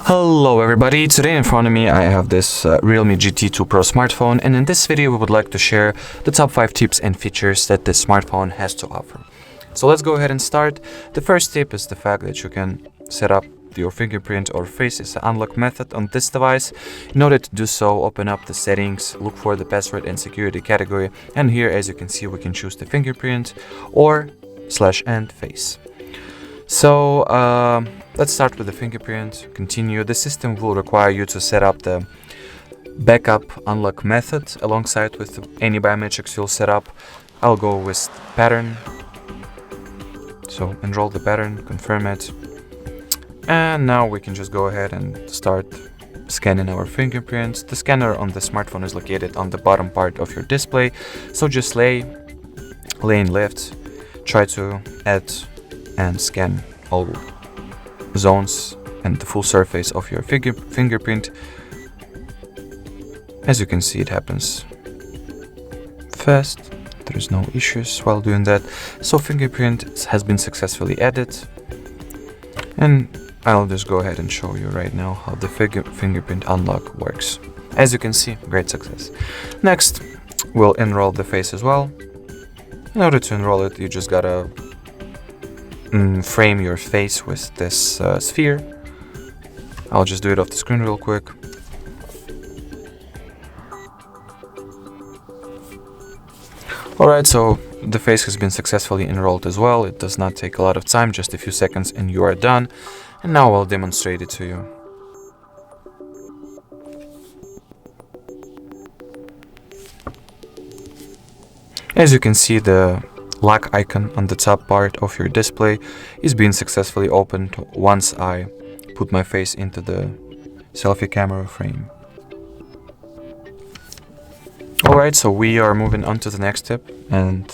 Hello everybody, today in front of me I have this Realme GT 2 Pro smartphone, and in this video we would like to share the top 5 tips and features that this smartphone has to offer. So let's go ahead and start. The first tip is the fact that you can set up your fingerprint or face as an unlock method on this device. In order to do so, open up the settings, look for the password and security category, and here as you can see we can choose the fingerprint or /and face. So let's start with the fingerprint. Continue. The system will require you to set up the backup unlock method alongside with any biometrics you'll set up. I'll go with pattern. So enroll the pattern, confirm it. And now we can just go ahead and start scanning our fingerprints. The scanner on the smartphone is located on the bottom part of your display. So just lane left, try to add and scan all zones and the full surface of your fingerprint. As you can see, it happens fast. There is no issues while doing that. So fingerprint has been successfully added, and I'll just go ahead and show you right now how the fingerprint unlock works. As you can see, great success. Next, we'll enroll the face as well. In order to enroll it, you just gotta frame your face with this sphere. I'll just do it off the screen real quick. Alright, so the face has been successfully enrolled as well. It does not take a lot of time, just a few seconds and you are done. And now I'll demonstrate it to you. As you can see, the lock icon on the top part of your display is being successfully opened once I put my face into the selfie camera frame. Alright, so we are moving on to the next tip, and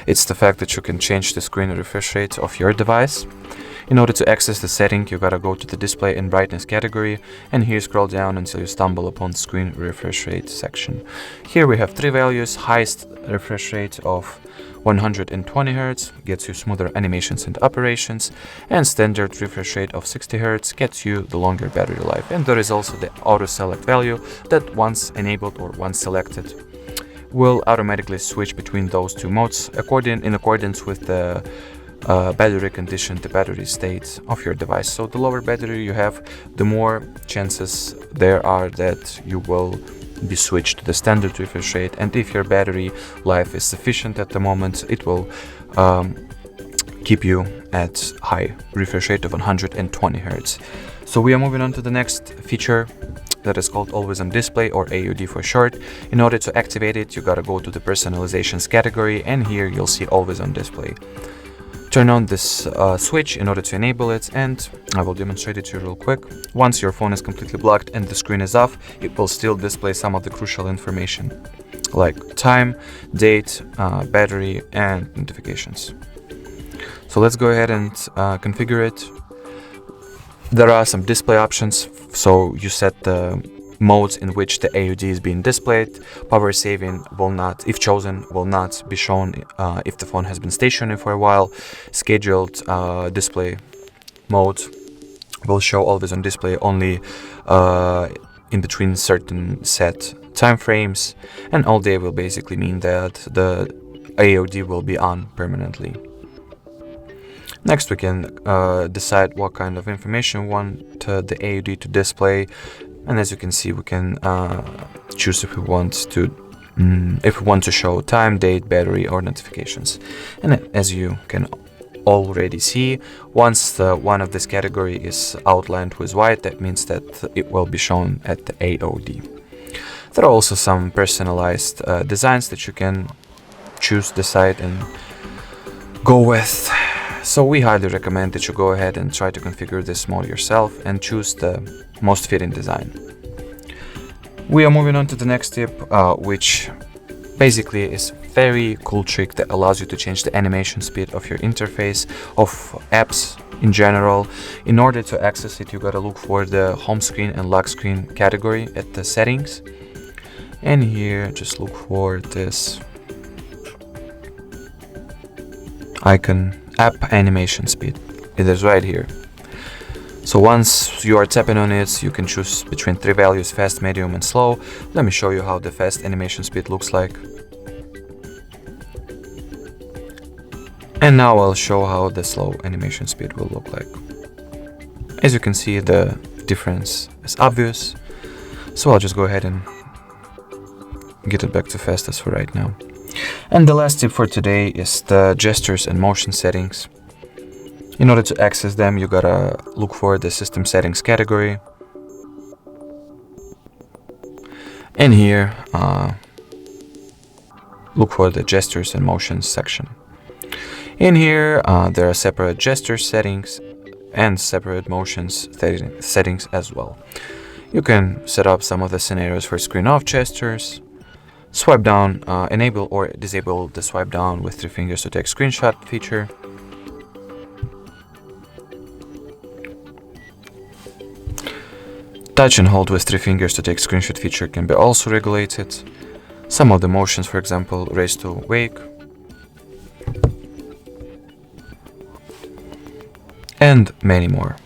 it's the fact that you can change the screen refresh rate of your device. In order to access the setting, you gotta go to the display and brightness category, and here scroll down until you stumble upon screen refresh rate section. Here we have 3 values. Highest refresh rate of 120 Hz gets you smoother animations and operations, and standard refresh rate of 60 Hz gets you the longer battery life. And there is also the auto select value that once enabled or once selected will automatically switch between those two modes in accordance with the battery condition, the battery state of your device. So the lower battery you have, the more chances there are that you will be switched to the standard refresh rate, and if your battery life is sufficient at the moment, it will keep you at high refresh rate of 120 Hz. So we are moving on to the next feature that is called Always On Display, or AOD for short. In order to activate it, you gotta go to the personalizations category, and here you'll see Always On Display. Turn on this switch in order to enable it, and I will demonstrate it to you real quick. Once your phone is completely blocked and the screen is off, it will still display some of the crucial information like time, date, battery, and notifications. So let's go ahead and configure it. There are some display options, so you set the modes in which the AOD is being displayed. Power saving will not, if chosen, will not be shown if the phone has been stationary for a while. Scheduled display mode will show always on display only in between certain set time frames, and all day will basically mean that the AOD will be on permanently. Next, we can decide what kind of information we want the AOD to display. And as you can see, we can choose if we want to show time, date, battery, or notifications. And as you can already see, once one of this category is outlined with white, that means that it will be shown at the AOD. There are also some personalized designs that you can choose, decide, and go with. So we highly recommend that you go ahead and try to configure this mode yourself and choose the most fitting design. We are moving on to the next tip, which basically is a very cool trick that allows you to change the animation speed of your interface, of apps in general. In order to access it, you gotta look for the home screen and lock screen category at the settings. And here, just look for this icon, app animation speed. It is right here. So once you are tapping on it, you can choose between 3 values: fast, medium and slow. Let me show you how the fast animation speed looks like. And now I'll show how the slow animation speed will look like. As you can see, the difference is obvious. So I'll just go ahead and get it back to fastest for right now. And the last tip for today is the gestures and motion settings. In order to access them, you gotta look for the system settings category. And here, look for the gestures and motions section. In here, there are separate gesture settings and separate motions settings as well. You can set up some of the scenarios for screen off gestures. Swipe down, enable or disable the swipe down with 3 fingers to take screenshot feature. Touch and hold with 3 fingers to take screenshot feature can be also regulated. Some of the motions, for example, raise to wake. And many more.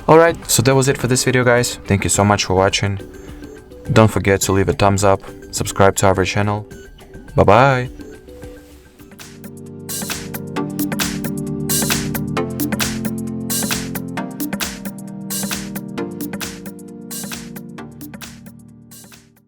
Alright, so that was it for this video, guys. Thank you so much for watching. Don't forget to leave a thumbs up, subscribe to our channel. Bye bye!